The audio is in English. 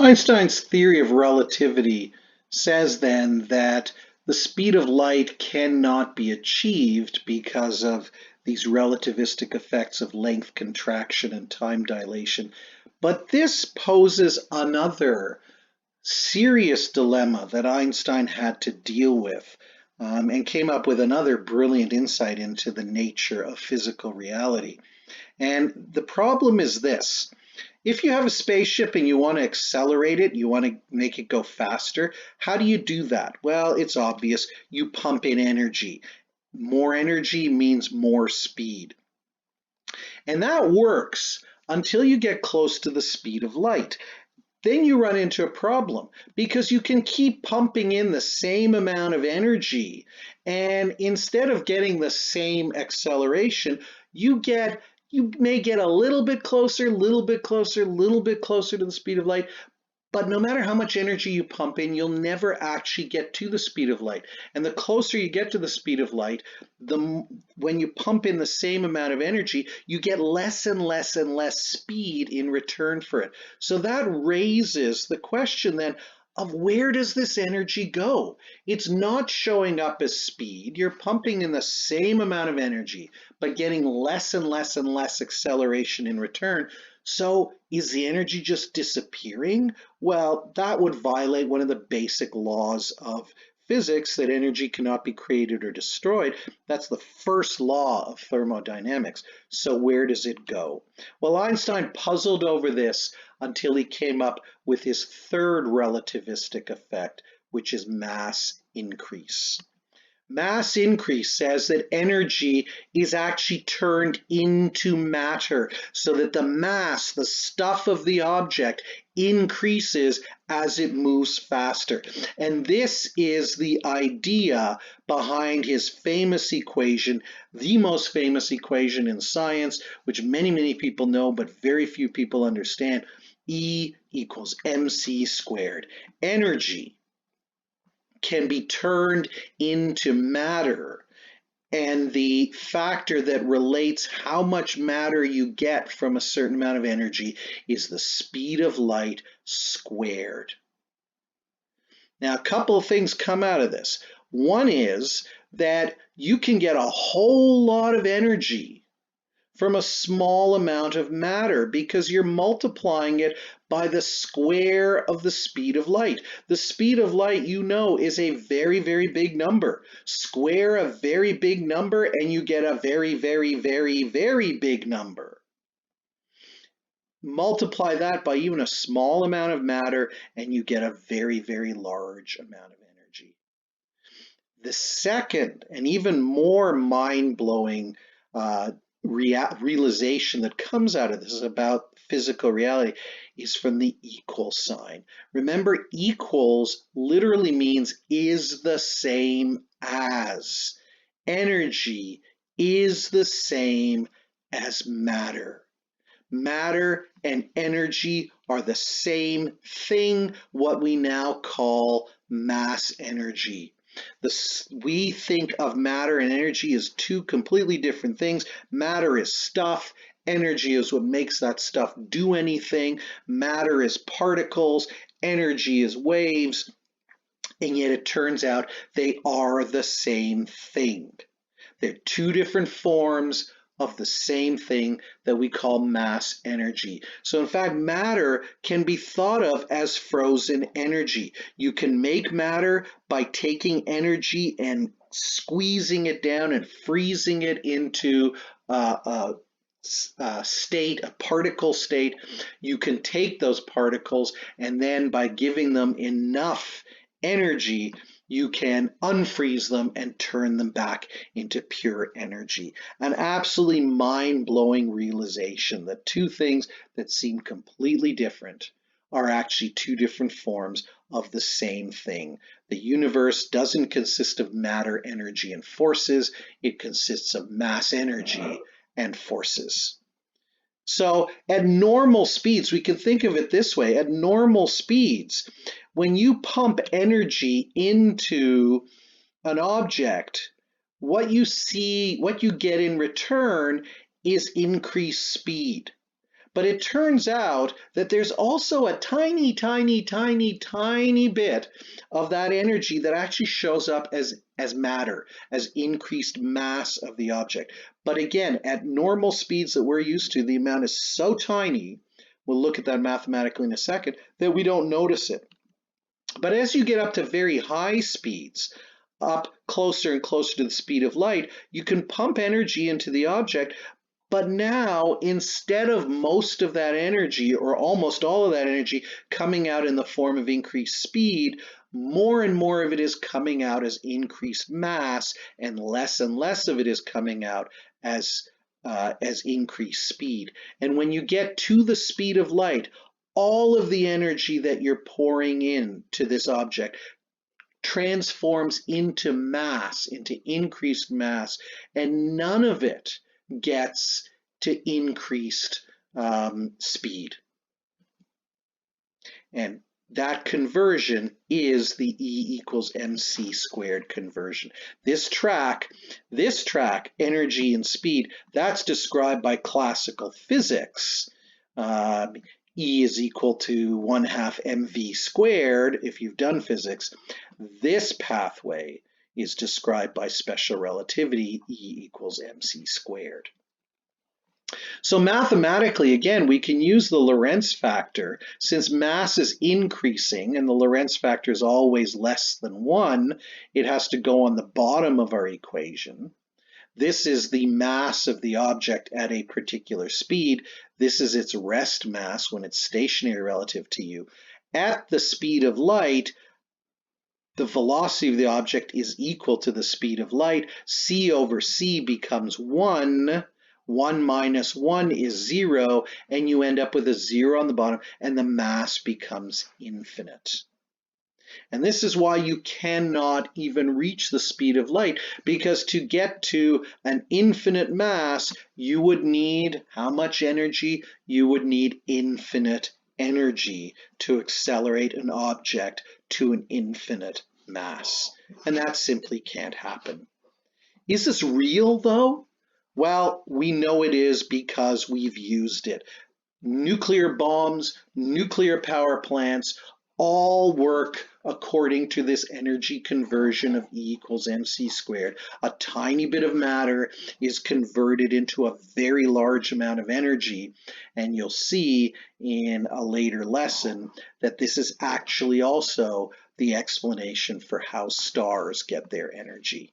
Einstein's theory of relativity says then that the speed of light cannot be achieved because of these relativistic effects of length contraction and time dilation. But this poses another serious dilemma that Einstein had to deal with, and came up with another brilliant insight into the nature of physical reality. And the problem is this. If you have a spaceship and you want to accelerate it, you want to make it go faster, how do you do that? Well, it's obvious. You pump in energy. More energy means more speed. And that works until you get close to the speed of light. Then you run into a problem because you can keep pumping in the same amount of energy, and instead of getting the same acceleration, you may get a little bit closer, little bit closer, little bit closer to the speed of light, but no matter how much energy you pump in, you'll never actually get to the speed of light. And the closer you get to the speed of light, when you pump in the same amount of energy, you get less and less and less speed in return for it. So that raises the question then of where does this energy go? It's not showing up as speed. You're pumping in the same amount of energy, but getting less and less and less acceleration in return. So is the energy just disappearing? Well, that would violate one of the basic laws of physics, that energy cannot be created or destroyed. That's the first law of thermodynamics. So where does it go? Well, Einstein puzzled over this until he came up with his third relativistic effect, which is mass increase. Mass increase says that energy is actually turned into matter, so that the mass, the stuff of the object, increases as it moves faster. And this is the idea behind his famous equation, the most famous equation in science, which many, many people know, but very few people understand. E equals mc squared. Energy can be turned into matter, and the factor that relates how much matter you get from a certain amount of energy is the speed of light squared. Now, a couple of things come out of this. One is that you can get a whole lot of energy from a small amount of matter because you're multiplying it by the square of the speed of light. The speed of light, you know, is a very, very big number. Square a very big number and you get a very, very, very, very big number. Multiply that by even a small amount of matter and you get a very, very large amount of energy. The second and even more mind-blowing realization that comes out of this about physical reality is from the equal sign. Remember, equals literally means is the same as. Energy is the same as matter. Matter and energy are the same thing, what we now call mass energy. We think of matter and energy as two completely different things. Matter is stuff. Energy is what makes that stuff do anything. Matter is particles. Energy is waves. And yet it turns out they are the same thing. They're two different forms of the same thing that we call mass energy. So in fact, matter can be thought of as frozen energy. You can make matter by taking energy and squeezing it down and freezing it into a state, a particle state. You can take those particles and then by giving them enough energy, you can unfreeze them and turn them back into pure energy. An absolutely mind-blowing realization that two things that seem completely different are actually two different forms of the same thing. The universe doesn't consist of matter, energy, and forces. It consists of mass, energy, and forces. So at normal speeds, we can think of it this way. At normal speeds, when you pump energy into an object, what you see, what you get in return is increased speed. But it turns out that there's also a tiny, tiny, tiny, tiny bit of that energy that actually shows up as matter, as increased mass of the object. But again, at normal speeds that we're used to, the amount is so tiny, we'll look at that mathematically in a second, that we don't notice it. But as you get up to very high speeds, up closer and closer to the speed of light, you can pump energy into the object. But now, instead of most of that energy, or almost all of that energy, coming out in the form of increased speed, more and more of it is coming out as increased mass, and less of it is coming out as increased speed. And when you get to the speed of light, all of the energy that you're pouring in to this object transforms into mass, into increased mass, and none of it gets to increased speed. And that conversion is the E equals mc squared conversion. This track, energy and speed, that's described by classical physics. E is equal to 1/2 mv squared if you've done physics. This pathway is described by special relativity, E equals mc squared. So mathematically, again, we can use the Lorentz factor. Since mass is increasing and the Lorentz factor is always less than 1, it has to go on the bottom of our equation. This is the mass of the object at a particular speed. This is its rest mass when it's stationary relative to you. At the speed of light, the velocity of the object is equal to the speed of light. C over C becomes 1. 1 minus 1 is 0, and you end up with a 0 on the bottom, and the mass becomes infinite. And this is why you cannot even reach the speed of light, because to get to an infinite mass, you would need how much energy? You would need infinite energy to accelerate an object to an infinite mass. And that simply can't happen. Is this real though? Well, we know it is because we've used it. Nuclear bombs, nuclear power plants, all work according to this energy conversion of E equals mc squared. A tiny bit of matter is converted into a very large amount of energy, and you'll see in a later lesson that this is actually also the explanation for how stars get their energy.